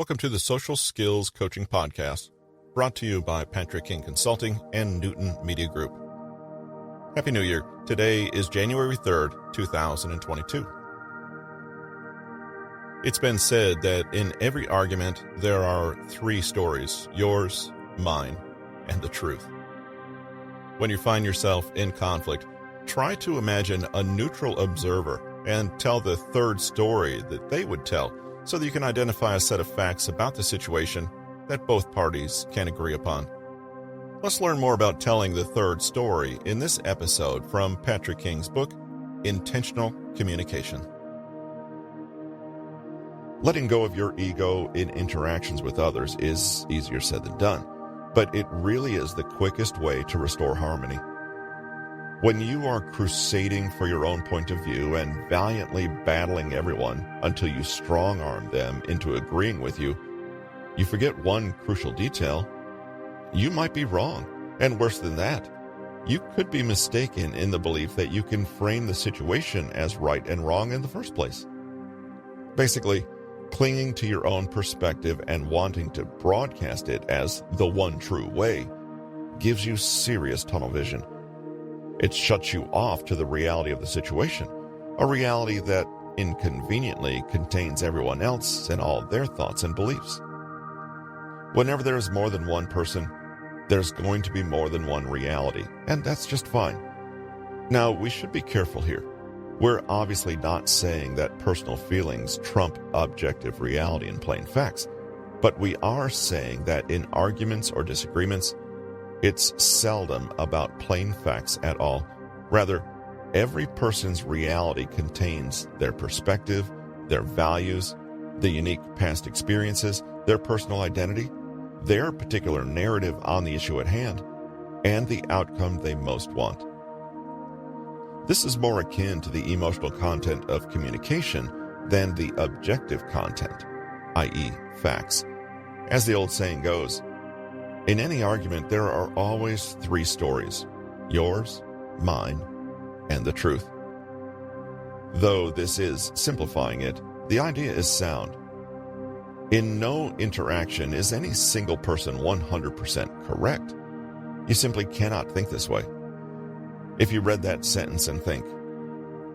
Welcome to the Social Skills Coaching Podcast, brought to you by Patrick King Consulting and Newton Media Group. Happy New Year. Today is January 3rd, 2022. It's been said that in every argument there are three stories: yours, mine, and the truth. When you find yourself in conflict, try to imagine a neutral observer and tell the third story that they would tell, so that you can identify a set of facts about the situation that both parties can agree upon. Let's learn more about telling the third story in this episode from Patrick King's book, Intentional Communication. Letting go of your ego in interactions with others is easier said than done, but it really is the quickest way to restore harmony. When you are crusading for your own point of view and valiantly battling everyone until you strong-arm them into agreeing with you, you forget one crucial detail. You might be wrong, and worse than that, you could be mistaken in the belief that you can frame the situation as right and wrong in the first place. Basically, clinging to your own perspective and wanting to broadcast it as the one true way gives you serious tunnel vision. It shuts you off to the reality of the situation, a reality that inconveniently contains everyone else and all their thoughts and beliefs. Whenever there is more than one person, there's going to be more than one reality, and that's just fine. Now, we should be careful here. We're obviously not saying that personal feelings trump objective reality and plain facts, but we are saying that in arguments or disagreements, it's seldom about plain facts at all. Rather, every person's reality contains their perspective, their values, the unique past experiences, their personal identity, their particular narrative on the issue at hand, and the outcome they most want. This is more akin to the emotional content of communication than the objective content, i.e., facts. As the old saying goes, in any argument, there are always three stories: yours, mine, and the truth. Though this is simplifying it, the idea is sound. In no interaction is any single person 100% correct. You simply cannot think this way. If you read that sentence and think,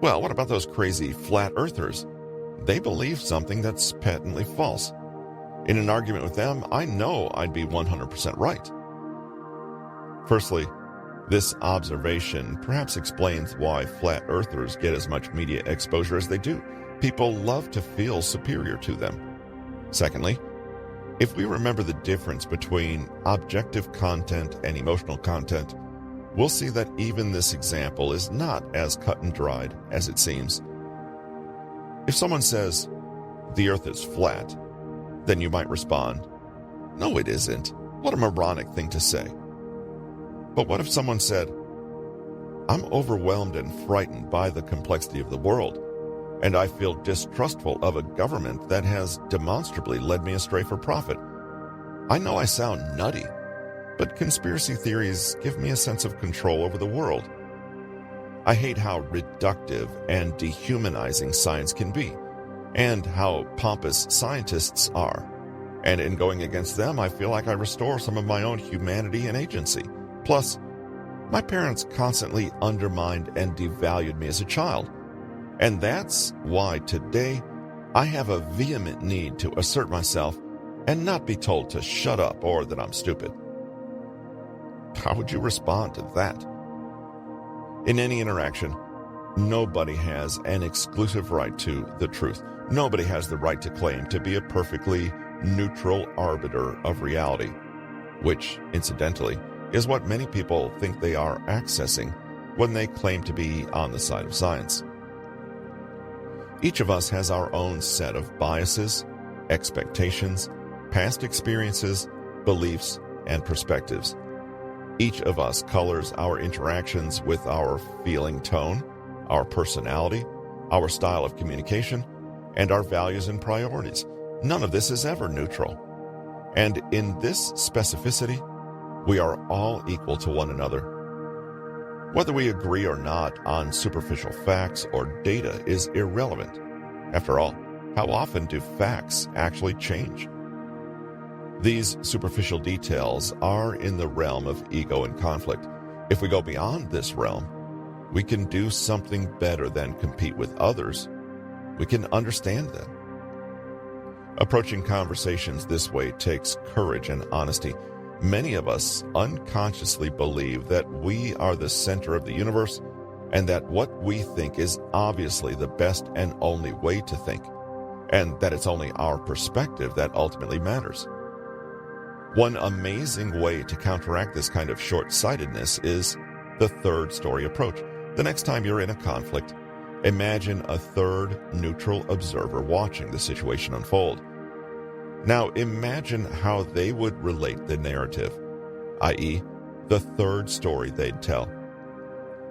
well, what about those crazy flat earthers? They believe something that's patently false. In an argument with them, I know I'd be 100% right. Firstly, this observation perhaps explains why flat earthers get as much media exposure as they do. People love to feel superior to them. Secondly, if we remember the difference between objective content and emotional content, we'll see that even this example is not as cut and dried as it seems. If someone says, "The earth is flat," then you might respond, "No, it isn't. What a moronic thing to say." But what if someone said, "I'm overwhelmed and frightened by the complexity of the world, and I feel distrustful of a government that has demonstrably led me astray for profit. I know I sound nutty, but conspiracy theories give me a sense of control over the world. I hate how reductive and dehumanizing science can be, and how pompous scientists are. And in going against them, I feel like I restore some of my own humanity and agency. Plus, my parents constantly undermined and devalued me as a child. And that's why today I have a vehement need to assert myself and not be told to shut up or that I'm stupid." How would you respond to that? In any interaction, nobody has an exclusive right to the truth. Nobody has the right to claim to be a perfectly neutral arbiter of reality, which, incidentally, is what many people think they are accessing when they claim to be on the side of science. Each of us has our own set of biases, expectations, past experiences, beliefs, and perspectives. Each of us colors our interactions with our feeling tone, our personality, our style of communication, and our values and priorities. None of this is ever neutral. And in this specificity, we are all equal to one another. Whether we agree or not on superficial facts or data is irrelevant. After all, how often do facts actually change? These superficial details are in the realm of ego and conflict. If we go beyond this realm, we can do something better than compete with others. We can understand them. Approaching conversations this way takes courage and honesty. Many of us unconsciously believe that we are the center of the universe and that what we think is obviously the best and only way to think, and that it's only our perspective that ultimately matters. One amazing way to counteract this kind of short-sightedness is the third story approach. The next time you're in a conflict, imagine a third neutral observer watching the situation unfold. Now imagine how they would relate the narrative, i.e., the third story they'd tell.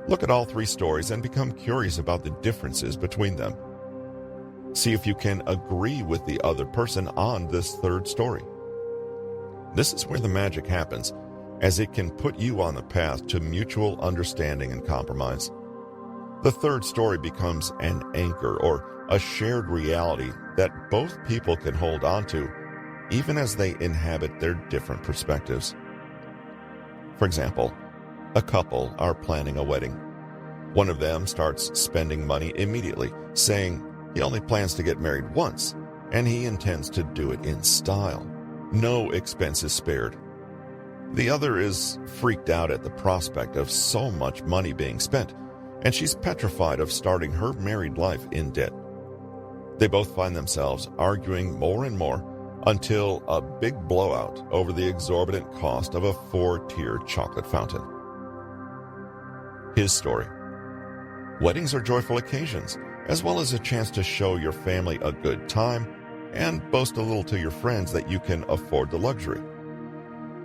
Look at all three stories and become curious about the differences between them. See if you can agree with the other person on this third story. This is where the magic happens, as it can put you on the path to mutual understanding and compromise. The third story becomes an anchor or a shared reality that both people can hold on to, even as they inhabit their different perspectives. For example, a couple are planning a wedding. One of them starts spending money immediately, saying he only plans to get married once, and he intends to do it in style. No expenses spared. The other is freaked out at the prospect of so much money being spent, and she's petrified of starting her married life in debt. They both find themselves arguing more and more until a big blowout over the exorbitant cost of a 4-tier chocolate fountain. His story. Weddings are joyful occasions, as well as a chance to show your family a good time and boast a little to your friends that you can afford the luxury.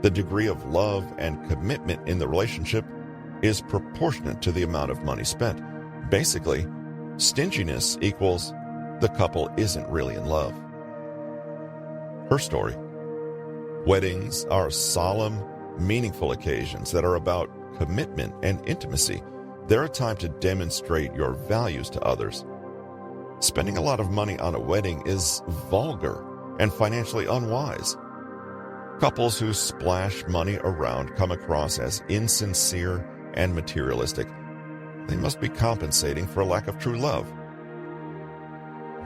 The degree of love and commitment in the relationship is proportionate to the amount of money spent. Basically, stinginess equals the couple isn't really in love. Her story. Weddings are solemn, meaningful occasions that are about commitment and intimacy. They're a time to demonstrate your values to others. Spending a lot of money on a wedding is vulgar and financially unwise. Couples who splash money around come across as insincere and materialistic. They must be compensating for a lack of true love.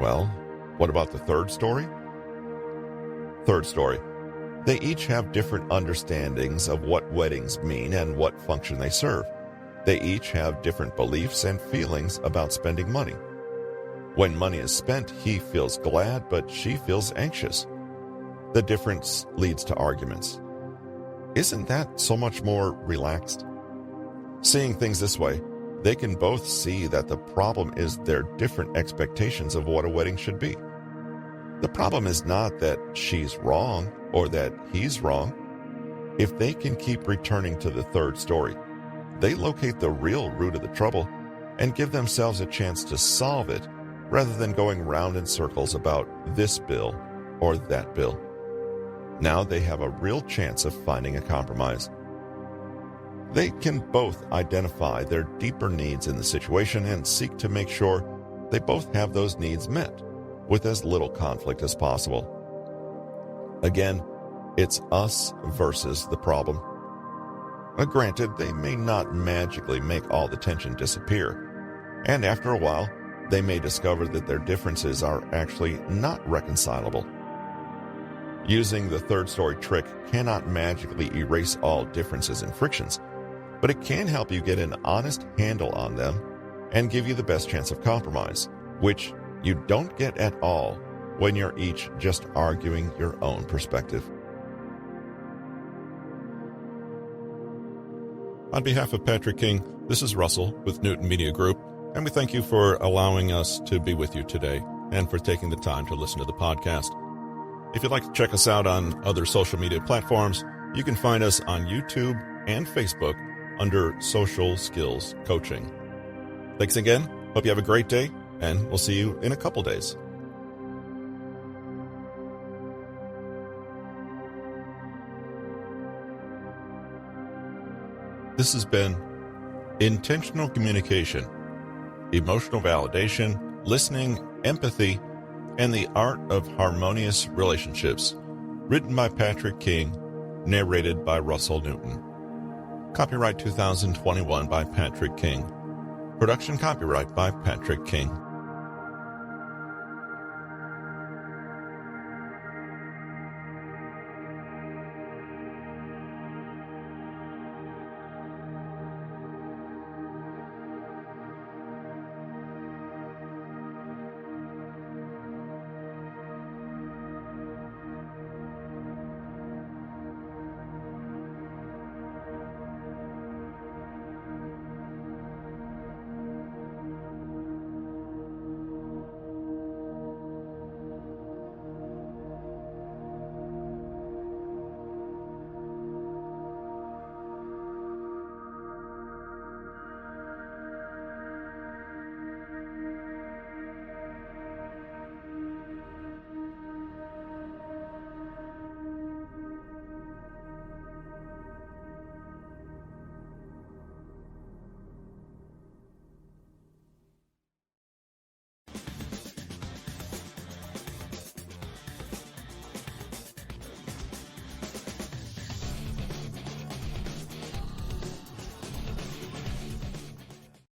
Well, what about the third story? Third story. They each have different understandings of what weddings mean and what function they serve. They each have different beliefs and feelings about spending money. When money is spent, he feels glad, but she feels anxious. The difference leads to arguments. Isn't that so much more relaxed? Seeing things this way, they can both see that the problem is their different expectations of what a wedding should be. The problem is not that she's wrong or that he's wrong. If they can keep returning to the third story, they locate the real root of the trouble and give themselves a chance to solve it rather than going round in circles about this bill or that bill. Now they have a real chance of finding a compromise. They can both identify their deeper needs in the situation and seek to make sure they both have those needs met with as little conflict as possible. Again, it's us versus the problem. Granted, they may not magically make all the tension disappear, and after a while, they may discover that their differences are actually not reconcilable. Using the third story trick cannot magically erase all differences and frictions, but it can help you get an honest handle on them and give you the best chance of compromise, which you don't get at all when you're each just arguing your own perspective. On behalf of Patrick King, this is Russell with Newton Media Group, and we thank you for allowing us to be with you today and for taking the time to listen to the podcast. If you'd like to check us out on other social media platforms, you can find us on YouTube and Facebook under Social Skills Coaching. Thanks again. Hope you have a great day, and we'll see you in a couple days. This has been Intentional Communication, Emotional Validation, Listening, Empathy, and the Art of Harmonious Relationships Written by Patrick King. Narrated by Russell Newton. Copyright 2021 by Patrick King. Production copyright by Patrick King.